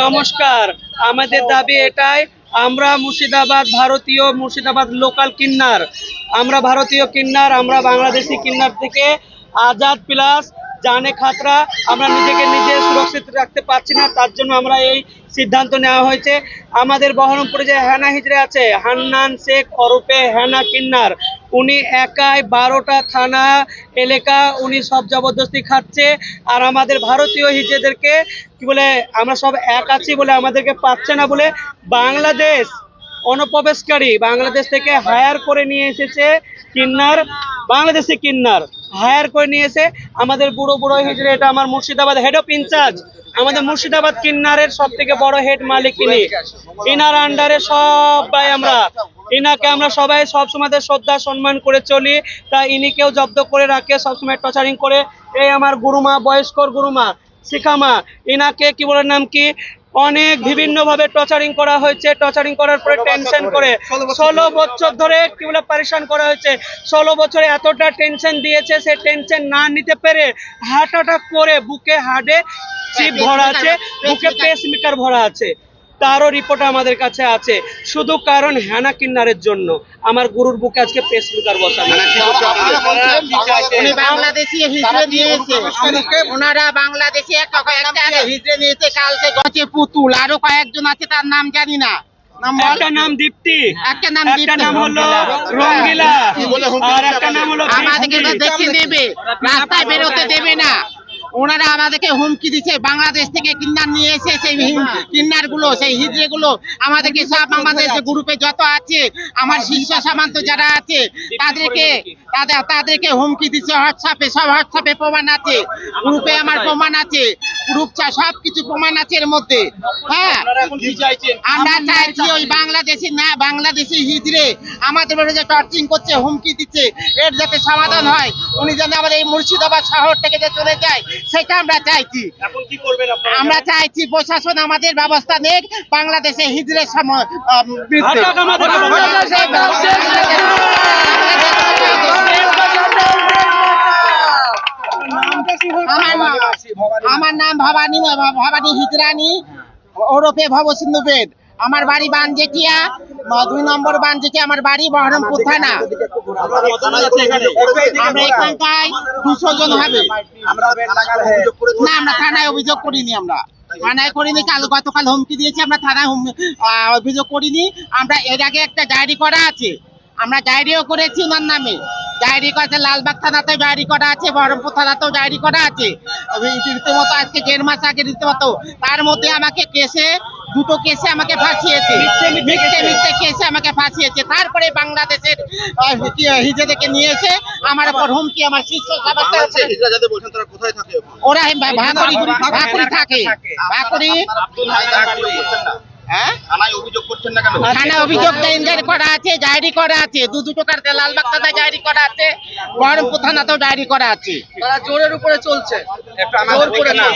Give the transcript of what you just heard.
নমস্কার, আমাদের দাবি এটাই, আমরা মুর্শিদাবাদ ভারতীয় মুর্শিদাবাদ লোকাল কিন্নার, আমরা ভারতীয় কিন্নার, আমরা বাংলাদেশি কিন্নার থেকে আজাদ প্লাস জানে খাতরা, আমরা নিজেকে নিজে সুরক্ষিত রাখতে পারছি না, তার জন্য আমরা এই সিদ্ধান্ত নেওয়া হয়েছে। আমাদের বহরমপুরে যে হেনা হিজড়ে আছে, হান্নান শেখ ওরফে হেনা কিন্নার, উনি একাই 12টা থানা এলাকা উনি সব জবরদস্তি খাচ্ছে। আর আমাদের ভারতীয় হিজড়েদেরকে কি বলে, আমরা সব এক আছি বলে আমাদেরকে পাচ্ছে না বলে বাংলাদেশ অনুপ্রবেশকারী বাংলাদেশ থেকে হায়ার করে নিয়ে এসেছে কিন্নার, বাংলাদেশি কিন্নার হায়ার করে নিয়ে এসে আমাদের বুড়ো বুড়ো হিজড়ে, এটা আমার মুর্শিদাবাদ হেড অফ ইনচার্জ, আমাদের মুর্শিদাবাদ কিন্নারের সব থেকে বড় হেড মালিক ইনি, ইনার আন্ডারে সবাই আমরা, ইনাকে আমরা সবাই সবসময় শ্রদ্ধা সম্মান করে চলি, তা ইনিকেও জব্দ করে রাখে, সবসময় টর্চারিং করে। এই আমার গুরুমা, বয়স্কর গুরুমা শিখামা, ইনাকে কি বলে নাম কি, অনেক বিভিন্ন ভাবে টর্চারিং করা হয়েছে। টর্চারিং করার পরে টেনশন করে 16 বছর ধরে কি বলে পরেশান করা হয়েছে। 16 বছরে এতটা টেনশন দিয়েছে, সে টেনশন না নিতে পেরে হার্ট অ্যাটাক করে বুকে হার্টে চিপ ভরা আছে, বুকে পেসমেকার ভরা আছে, তারও রিপোর্ট আমাদের কাছে আছে, শুধু কারণ হেনা কিন্নারের জন্য আমার গুরুর বুকে আজকে পেসমেকার বসানো। বাংলাদেশি হিজড়ে নিয়েছে, ওনারা বাংলাদেশি একটা হিজড়ে নিয়েছে, কালকে গছে পুতুল, আরো কয়েকজন আছে তার নাম জানি না, একটা নাম দীপ্তি, একটা নাম হলো রঙ্গিলা, আর একটা নাম হলো, আমাদেরকে দেখে নেবে, রাস্তায় বেরোতে দেবে না। ওনারা আমাদেরকে হুমকি দিচ্ছে, বাংলাদেশ থেকে কিন্নার নিয়ে এসে সেই কিন্নার গুলো, সেই হিজড়ে গুলো আমাদেরকে সব, আমাদের গ্রুপে যত আছে আমার শীর্ষ সামান্ত যারা আছে তাদেরকে হুমকি দিচ্ছে হোয়াটসঅ্যাপে, সব হোয়াটসঅ্যাপে প্রমাণ আছে, গ্রুপে আমার প্রমাণ আছে, গ্রুপ সব কিছু প্রমাণ আছে এর মধ্যে। হ্যাঁ, আমরা চাইছি ওই বাংলাদেশি না, বাংলাদেশি হিজড়ে আমাদের যে টর্চিং করছে, হুমকি দিচ্ছে, এর যাতে সমাধান হয়, উনি যেন আমাদের এই মুর্শিদাবাদ শহর থেকে যে চলে যায় সেটা আমরা চাইছি। আমরা চাইছি প্রশাসন আমাদের ব্যবস্থা নেক, বাংলাদেশে হিজড়ের আমার নাম ভবানী হিজরানি ওরফে ভবসিন্ধুবেদ, আমার বাড়ি বানজেটিয়া, 2 নম্বর বানজেটিয়া আমার বাড়ি, বহরমপুর থানা। আমরা এখানটায় 200 জন হবে। না, আমরা থানায় অভিযোগ করিনি, আমরা থানায় করিনি, গতকাল হুমকি দিয়েছি, আমরা থানায় অভিযোগ করিনি। আমরা এর আগে একটা ডায়েরি করা আছে, আমরা ডায়েরিও করেছি ওনার নামে, ডায়েরি করা আছে, লালবাগ থানাতেও ডায়েরি করা আছে, বহরমপুর থানাতেও ডায়েরি করা আছে। রীতিমতো আজকে 1.5 মাস আগে রীতিমতো তার মধ্যে আমাকে দুটো কেসে আমাকে ফাঁসিয়েছে, মিথ্যে কেসে আমাকে ফাঁসিয়েছে। তারপরে বাংলাদেশের হিজড়েদেরকে নিয়ে এসে আমার উপর হুমকি, আমার শীর্ষ ওরা ভাকুরি থাকে, ভাকুরি। থানায় অভিযোগ করা আছে, ডায়েরি করা আছে, 2 টাকার লালবাগ থানায় ডায়েরি করা আছে, বহরমপুর থানাতেও ডায়েরি করা আছে। তারা জোরের উপরে চলছে, জোর করে না।